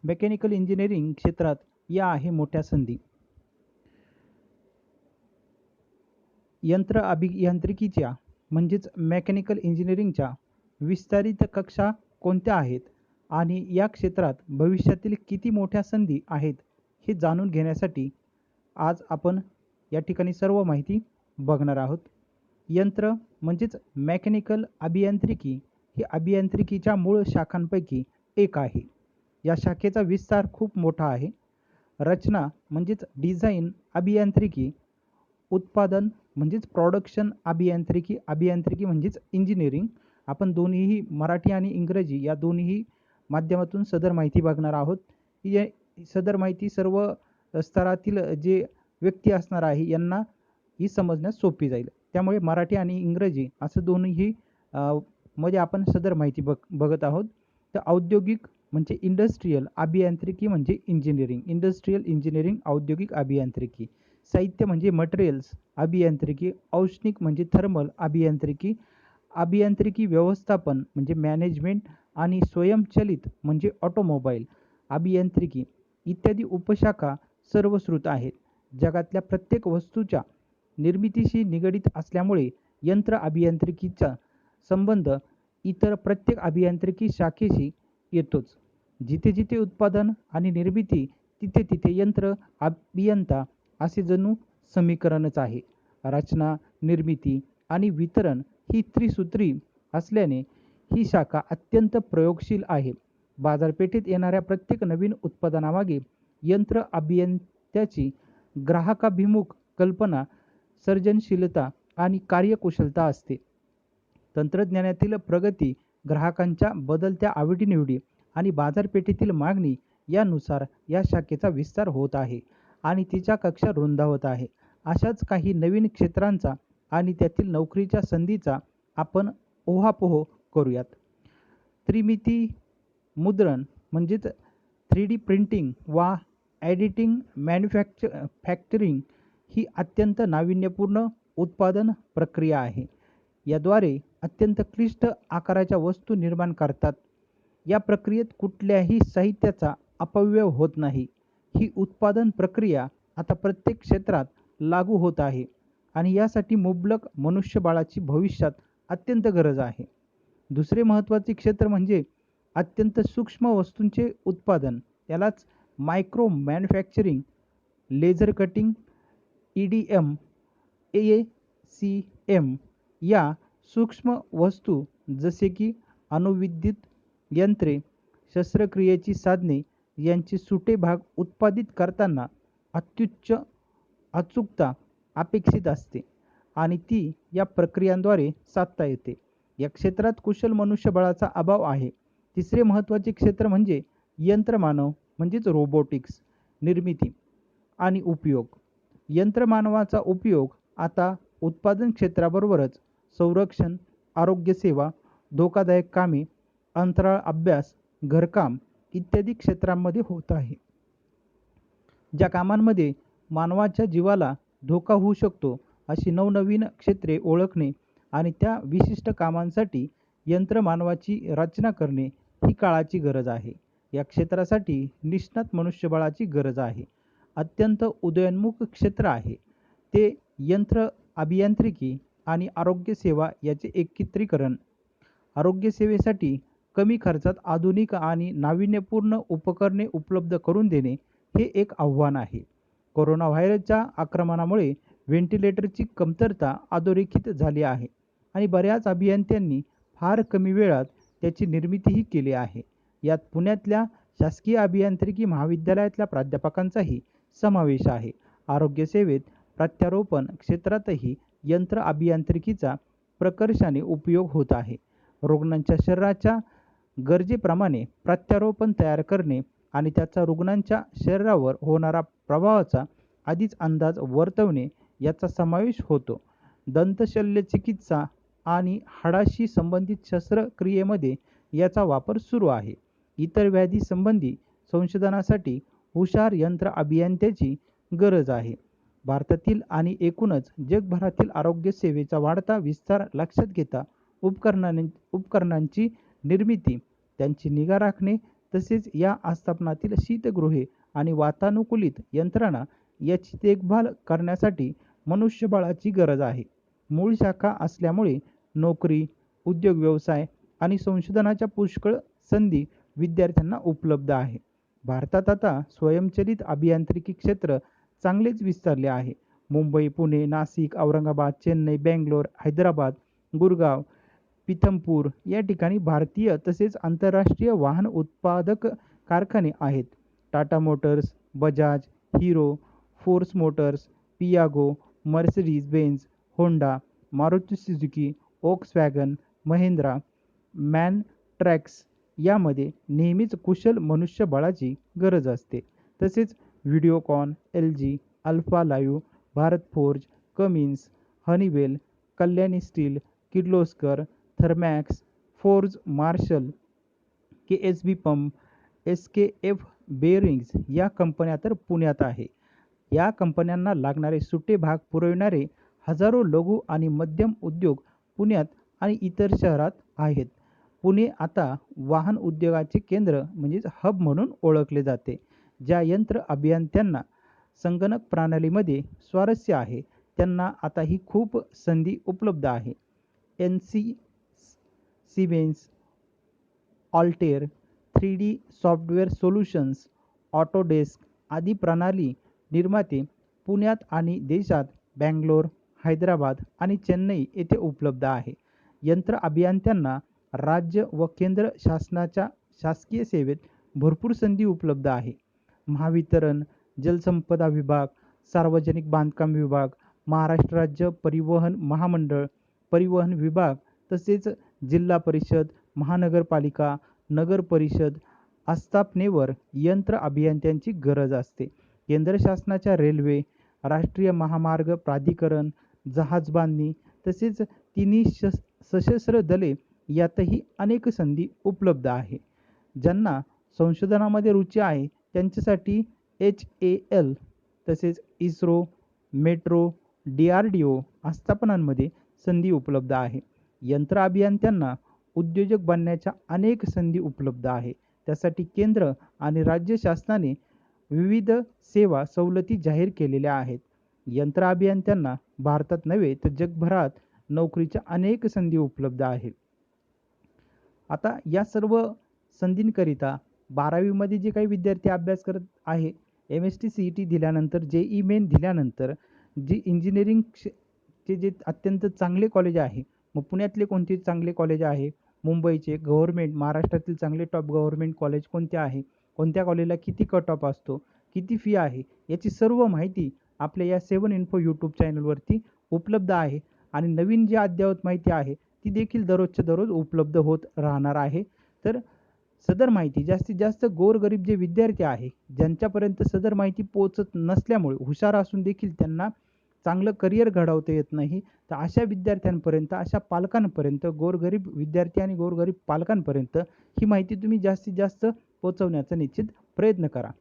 Mechanical engineering क्षेत्रात या आहे मोठ्या संधी. यंत्र अभियांत्रिकीच्या म्हणजेच मेकॅनिकल इंजिनिअरिंगच्या विस्तारित कक्षा कोणत्या आहेत आणि या क्षेत्रात भविष्यातील किती मोठ्या संधी आहेत हे जाणून घेण्यासाठी आज आपण या ठिकाणी सर्व माहिती बघणार आहोत. यंत्र म्हणजेच मेकॅनिकल अभियांत्रिकी ही अभियांत्रिकीच्या मूळ शाखांपैकी एक आहे. या शाखेचा विस्तार खूप मोठा आहे. रचना म्हणजेच डिझाईन अभियांत्रिकी, उत्पादन म्हणजेच प्रोडक्शन अभियांत्रिकी, अभियांत्रिकी म्हणजेच इंजिनिअरिंग. आपण दोन्हीही मराठी आणि इंग्रजी या दोन्ही माध्यमातून सदर माहिती बघणार आहोत. ही सदर माहिती सर्व स्तरातील जे व्यक्ती असणार आहे यांना ही समजण्यास सोपी जाईल. त्यामुळे मराठी आणि इंग्रजी असं दोन्हीही मध्ये आपण सदर माहिती बघत आहोत. तर औद्योगिक म्हणजे इंडस्ट्रियल अभियांत्रिकी म्हणजे इंजिनिअरिंग, इंडस्ट्रियल इंजिनिअरिंग औद्योगिक अभियांत्रिकी. साहित्य म्हणजे मटेरियल्स अभियांत्रिकी, औष्णिक म्हणजे थर्मल अभियांत्रिकी, अभियांत्रिकी व्यवस्थापन म्हणजे मॅनेजमेंट आणि स्वयंचलित म्हणजे ऑटोमोबाईल अभियांत्रिकी इत्यादी उपशाखा सर्वश्रुत आहेत. जगातल्या प्रत्येक वस्तूच्या निर्मितीशी निगडित असल्यामुळे यंत्र अभियांत्रिकीचा संबंध इतर प्रत्येक अभियांत्रिकी शाखेशी येतोच. जिथे जिथे उत्पादन आणि निर्मिती तिथे तिथे यंत्र अभियंता असे जणू समीकरणच आहे. रचना, निर्मिती आणि वितरण ही त्रिसूत्री असल्याने ही शाखा अत्यंत प्रयोगशील आहे. बाजारपेठेत येणाऱ्या प्रत्येक नवीन उत्पादनामागे यंत्र अभियंत्याची ग्राहकाभिमुख कल्पना, सर्जनशीलता आणि कार्यकुशलता असते. तंत्रज्ञानातील प्रगती, ग्राहकांच्या बदलत्या आवडीनिवडी आणि बाजारपेठेतील मागणी यानुसार या शाखेचा विस्तार होत आहे आणि तिच्या कक्षा रुंदावत आहे. अशाच काही नवीन क्षेत्रांचा आणि त्यातील नोकरीच्या संधीचा आपण ओहापोह करूयात. त्रिमिती मुद्रण म्हणजेच 3D प्रिंटिंग वा एडिटिंग मॅन्युफॅक्चरिंग ही अत्यंत नाविन्यपूर्ण उत्पादन प्रक्रिया आहे. याद्वारे अत्यंत क्लिष्ट आकाराच्या वस्तू निर्माण करतात. या प्रक्रियेत कुठल्याही साहित्याचा अपव्यय होत नाही. ही उत्पादन प्रक्रिया आता प्रत्येक क्षेत्रात लागू होत आहे आणि यासाठी मुबलक मनुष्यबळाची भविष्यात अत्यंत गरज आहे. दुसरे महत्त्वाचे क्षेत्र म्हणजे अत्यंत सूक्ष्म वस्तूंचे उत्पादन, यालाच micro manufacturing, laser cutting, EDM, ACM या सूक्ष्म वस्तू जसे की अणुविद्युत यंत्रे, शस्त्रक्रियेची साधने यांचे सुटे भाग उत्पादित करताना अत्युच्च अचूकता अपेक्षित असते आणि ती या प्रक्रियांद्वारे साधता येते. या क्षेत्रात कुशल मनुष्यबळाचा अभाव आहे. तिसरे महत्त्वाचे क्षेत्र म्हणजे यंत्रमानव म्हणजेच रोबोटिक्स, निर्मिती आणि उपयोग. यंत्रमानवाचा उपयोग आता उत्पादन क्षेत्राबरोबरच संरक्षण, आरोग्यसेवा, धोकादायक कामे, अंतराळ अभ्यास, घरकाम इत्यादी क्षेत्रांमध्ये होत आहे. ज्या कामांमध्ये मानवाच्या जीवाला धोका होऊ शकतो अशी नवनवीन क्षेत्रे ओळखणे आणि त्या विशिष्ट कामांसाठी यंत्रमानवाची रचना करणे ही काळाची गरज आहे. या क्षेत्रासाठी निष्णात मनुष्यबळाची गरज आहे. अत्यंत उदयोन्मुख क्षेत्र आहे ते यंत्र अभियांत्रिकी आणि आरोग्यसेवा याचे एकत्रीकरण. आरोग्यसेवेसाठी कमी खर्चात आधुनिक आणि नाविन्यपूर्ण उपकरणे उपलब्ध करून देणे हे एक आव्हान आहे. कोरोना व्हायरसच्या आक्रमणामुळे व्हेंटिलेटरची कमतरता अधोरेखित झाली आहे आणि बऱ्याच अभियंत्यांनी फार कमी वेळात त्याची निर्मितीही केली आहे. यात पुण्यातल्या शासकीय अभियांत्रिकी महाविद्यालयातल्या प्राध्यापकांचाही समावेश आहे. आरोग्यसेवेत प्रत्यारोपण क्षेत्रातही यंत्र अभियांत्रिकीचा प्रकर्षाने उपयोग होत आहे. रुग्णांच्या शरीराच्या गरजेप्रमाणे प्रत्यारोपण तयार करणे आणि त्याचा रुग्णांच्या शरीरावर होणारा प्रभावाचा आधीच अंदाज वर्तवणे याचा समावेश होतो. दंतशल्यचिकित्सा आणि हाडाशी संबंधित शस्त्रक्रियेमध्ये याचा वापर सुरू आहे. इतर व्याधी संबंधी संशोधनासाठी हुशार यंत्र अभियंत्याची गरज आहे. भारतातील आणि एकूणच जगभरातील आरोग्य सेवेचा वाढता विस्तार लक्षात घेता उपकरणांची निर्मिती, त्यांची निगा राखणे तसेच या आस्थापनातील शीतगृहे आणि वातानुकूलित यंत्रणा याची देखभाल करण्यासाठी मनुष्यबळाची गरज आहे. मूळ शाखा असल्यामुळे नोकरी, उद्योग व्यवसाय आणि संशोधनाच्या पुष्कळ संधी विद्यार्थ्यांना उपलब्ध आहे. भारतात आता स्वयंचलित अभियांत्रिकी क्षेत्र चांगलेच विस्तारले आहे. मुंबई, पुणे, नाशिक, औरंगाबाद, चेन्नई, बेंगलोर, हैदराबाद, गुरगाव, पिथमपूर या ठिकाणी भारतीय तसेच आंतरराष्ट्रीय वाहन उत्पादक कारखाने आहेत. Tata Motors, Bajaj, Hero, Force Motors, Piaggio, Mercedes Benz, Honda, Maruti Suzuki, Volkswagen, Mahindra, MAN Trucks यामध्ये नेहमीच कुशल मनुष्यबळाची गरज असते. तसेच Videocon, LG, Alfa Laval, Bharat Forge, Cummins, Honeywell, Kalyani Steel, Kirloskar, Thermax, Forbes Marshall, KSB pump, SKF bearings या कंपन्या तर पुण्यात आहे. या कंपन्यांना लागणारे सुटे भाग पुरविणारे हजारो लघु आणि मध्यम उद्योग पुण्यात आणि इतर शहरात आहेत. पुणे आता वाहन उद्योगाचे केंद्र म्हणजेच हब म्हणून ओळखले जाते. ज्या यंत्र अभियंत्यांना संगणक प्रणालीमध्ये स्वारस्य आहे त्यांना आता ही खूप संधी उपलब्ध आहे. NC, Siemens, Altair, 3D software solutions, Autodesk आदी प्रणाली निर्माते पुण्यात आणि देशात बँगलोर, हैदराबाद आणि चेन्नई येथे उपलब्ध आहे. यंत्र अभियंत्यांना राज्य व केंद्र शासनाच्या शासकीय सेवेत भरपूर संधी उपलब्ध आहे. महावितरण, जलसंपदा विभाग, सार्वजनिक बांधकाम विभाग, महाराष्ट्र राज्य परिवहन महामंडळ, परिवहन विभाग तसेच जिल्हा परिषद, महानगरपालिका, नगर परिषद आस्थापनेवर यंत्र अभियंत्यांची गरज असते. केंद्र शासनाच्या रेल्वे, राष्ट्रीय महामार्ग प्राधिकरण, जहाजबांधणी तसेच तिन्ही सशस्त्र दले यातही अनेक संधी उपलब्ध आहे. ज्यांना संशोधनामध्ये रुची आहे त्यांच्यासाठी HAL तसेच इस्रो, मेट्रो, DRDO आस्थापनांमध्ये संधी उपलब्ध आहे. यंत्र अभियंत्यांना उद्योजक बनण्याच्या अनेक संधी उपलब्ध आहे. त्यासाठी केंद्र आणि राज्य शासनाने विविध सेवा सवलती जाहीर केलेल्या आहेत. यंत्र अभियंत्यांना भारतात नव्हे तर जगभरात नोकरीच्या अनेक संधी उपलब्ध आहेत. आता या सर्व संधींकरिता 12वीमध्ये जे काही विद्यार्थी अभ्यास करत आहे, MST CET दिल्यानंतर, JEE मेन दिल्यानंतर जे इंजिनिअरिंगचे जे अत्यंत चांगले कॉलेज आहे, मग पुण्यातले कोणते चांगले कॉलेज आहे, मुंबईचे गव्हर्नमेंट, महाराष्ट्रातील चांगले टॉप गव्हर्नमेंट कॉलेज कोणते आहे, कोणत्या कॉलेजला किती कट ऑफ असतो, किती फी आहे, याची सर्व माहिती आपल्या या 7 इन्फो यूट्यूब चॅनलवरती उपलब्ध आहे. आणि नवीन जी अद्ययावत माहिती आहे ती देखील दररोजच्या दररोज उपलब्ध होत राहणार आहे. तर सदर माहिती जास्तीत जास्त गोरगरीब जे विद्यार्थी आहे ज्यांच्यापर्यंत सदर माहिती पोहोचत नसल्यामुळे, हुशार असून देखील त्यांना चांगलं करिअर घडवता येत नाही, तर अशा विद्यार्थ्यांपर्यंत, अशा पालकांपर्यंत, गोरगरीब विद्यार्थी आणि गोरगरीब पालकांपर्यंत ही माहिती तुम्ही जास्तीत जास्त पोहोचवण्याचा निश्चित प्रयत्न करा.